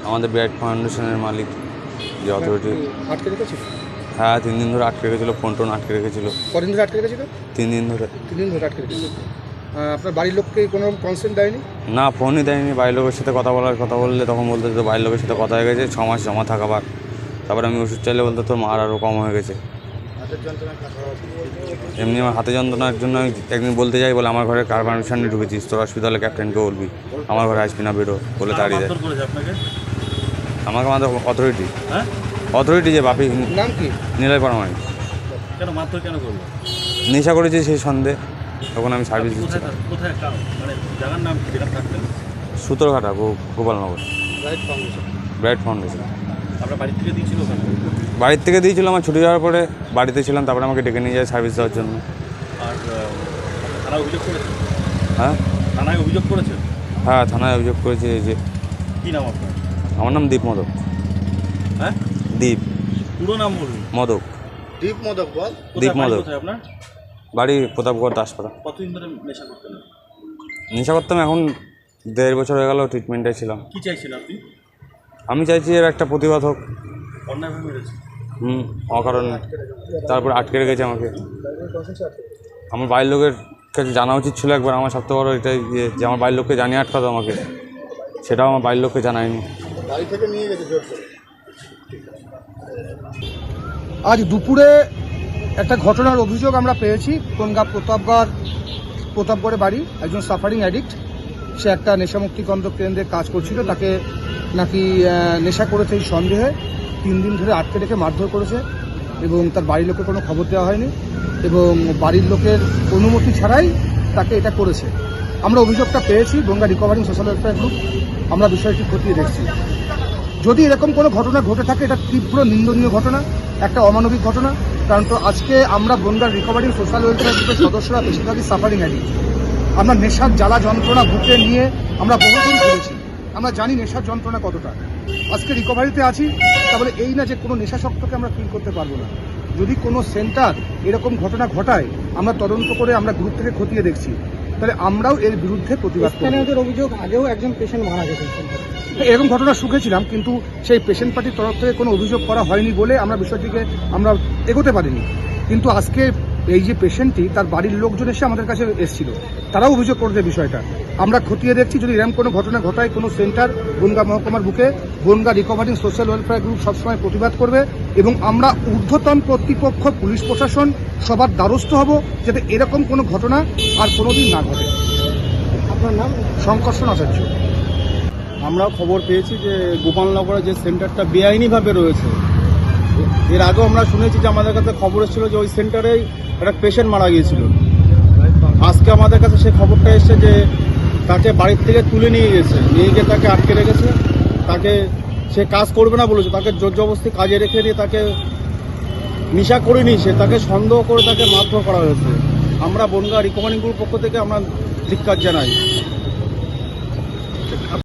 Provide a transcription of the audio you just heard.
আমাদের ব্রাইট ফাউন্ডেশনের মালিক যে অথরিটি। আটকে রেখেছিল? হ্যাঁ, 3 দিন ধরে আটকে রেখেছিলো, ফোন টোন আটকে রেখেছিলো। কদিন ধরে আটকে রেখেছিল? 3 দিন ধরে। 3 দিন ধরে আটকে রেখেছিল। আপনার বাড়ির লোককে কোনো কনসেন্ট দেয়নি? না, ফোনই দেয়নি। বাড়ির লোকের সাথে কথা বললে তখন বলতে তো বাড়ির লোকের সাথে কথা হয়ে গেছে, 6 মাস জমা থাকাবার। তারপরে আমি ওষুধ চাইলে বলতে তোর মার আরও কম হয়ে গেছে। এমনি আমার হাতে যন্ত্রণার জন্য আমি একদিন বলতে যাই, বলে আমার ঘরে কার পারমিশনে ঢুকেছিস, তোর হসপিটালে ক্যাপ্টেনকে বলবি, আমার ঘরে আসবি না, বেরো বলে তাড়িয়ে দেয়। আমাকে আমাদের অথরিটি যে বাপি। নাম কি? নিলয় পারমাণিক। কেন মারধর কেন করলো? নেশা করেছি সেই সন্দেহে, তখন আমি সার্ভিস দিচ্ছি। কোথায় মানে জায়গার নাম কি যেখানে থাকতেন? সূত্রঘাটা, গোপালনগর। Bright Foundation. আপনার বাড়ি থেকে দিয়েছিল ওখানে? বাড়ির থেকে দিয়েছিল, আমার ছুটি যাওয়ার পরে বাড়িতে ছিলাম, তারপরে আমাকে ডেকে নিয়ে যায় সার্ভিস দেওয়ার জন্য। আর থানায় অভিযোগ করেছেন? হ্যাঁ, থানায় অভিযোগ করেছেন? হ্যাঁ, থানায় অভিযোগ করেছি। এই যে কী নাম আপনার? আমার নাম দীপ মোদক। হ্যাঁ, দীপ পুরো নাম বলুন। মোদক। দীপ মোদক বল। দীপ মোদক। কোথায় আপনার বাড়ি প্রতাপগড়, দাসপাড়া। কতদিন ধরে নেশা করতেন? নেশা করতাম, এখন 1.5 বছর হয়ে গেল ট্রিটমেন্টে ছিলাম। কী চাইছেন আপনি? আমি চাইছি এর একটা প্রতিবাদ হোক। অন্যায়ভাবে মেরেছে? অকারণে। তারপরে আটকে রেখেছে আমাকে। আমার বাড়ির লোকের কাছে জানা উচিত ছিল একবার। আমার সবথেকে বড় এটাই যে আমার বাড়ির লোককে জানিয়ে আটকাতো আমাকে, সেটাও আমার বাড়ির লোককে জানায়নি। বাড়ি থেকে নিয়ে গেছে জোর করে। আজ দুপুরে একটা ঘটনার অভিযোগ আমরা পেয়েছি। কোনগা প্রতাপগড়ে বাড়ি, একজন সাফারিং অ্যাডিক্ট। সে একটা নেশামুক্তি কেন্দ্রে কাজ করছিল, তাকে নাকি নেশা করেছে এই সন্দেহে 3 দিন ধরে আটকে রেখে মারধর করেছে, এবং তার বাড়ির লোকের কোনো খবর দেওয়া হয়নি, এবং বাড়ির লোকের অনুমতি ছাড়াই তাকে এটা করেছে। আমরা অভিযোগটা পেয়েছি, Ganga recovering social welfare group. আমরা বিষয়টি খতিয়ে দেখছি। যদি এরকম কোনো ঘটনা ঘটে থাকে, এটা তীব্র নিন্দনীয় ঘটনা, একটা অমানবিক ঘটনা। কারণ তো আজকে আমরা গঙ্গার রিকভারিং সোশ্যাল ওয়েলফেয়ার গ্রুপের সদস্যরা বেশিরভাগই সাফারিং অ্যাডিক্ট। আমরা নেশার জ্বালা যন্ত্রণা বুকে নিয়ে আমরা বহুদিন ঘুরেছি, আমরা জানি নেশার যন্ত্রণা কতটা। আজকে রিকভারিতে আছি, তাহলে এই না যে কোনো নেশাসক্তকে আমরা ফিল করতে পারবো না। যদি কোনো সেন্টার এরকম ঘটনা ঘটায়, আমরা তদন্ত করে আমরা গ্রুপ থেকে খতিয়ে দেখছি, তাহলে আমরাও এর বিরুদ্ধে প্রতিবাদ করব। অভিযোগ আগেও একজন পেশেন্ট মারা গেছে, এরকম ঘটনা শুনেছিলাম, কিন্তু সেই পেশেন্ট পার্টির তরফ থেকে কোনো অভিযোগ করা হয়নি বলে আমরা বিষয়টিকে আমরা এগোতে পারিনি। কিন্তু আজকে এই যে পেশেন্টটি, তার বাড়ির লোকজন এসে আমাদের কাছে এসেছিল, তারাও অভিযোগ করছে বিষয়টা। আমরা খতিয়ে দেখছি, যদি এরকম কোনো ঘটনা ঘটায় কোনো সেন্টার বনগাঁ মহকুমার বুকে, Bangaon recovering social welfare group সবসময় প্রতিবাদ করবে, এবং আমরা ঊর্ধ্বতন কর্তৃপক্ষ, পুলিশ প্রশাসন সবার দ্বারস্থ হব, যাতে এরকম কোনো ঘটনা আর কোনোদিন না ঘটে। আপনার নাম? শঙ্কর্ষণ আচার্য। আমরা খবর পেয়েছি যে গোপালনগরে যে সেন্টারটা বেআইনিভাবে রয়েছে, এর আগেও আমরা শুনেছি যে আমাদের কাছে খবর এসেছিল যে ওই সেন্টারেই একটা পেশেন্ট মারা গিয়েছিল। আজকে আমাদের কাছে সে খবরটা এসেছে যে তাকে বাড়ির থেকে তুলে নিয়ে গিয়ে তাকে আটকে রেখেছে। তাকে সে কাজ করবে না বলেছে, তাকে জোর জবরদস্তি কাজে রেখে দিয়ে তাকে নেশা করেনি, সে তাকে সন্দেহ করে তাকে মারধর করা হয়েছে। আমরা বনগাঁ রিকভারিং গ্রুপ পক্ষ থেকে আমরা ধিক্কার জানাই।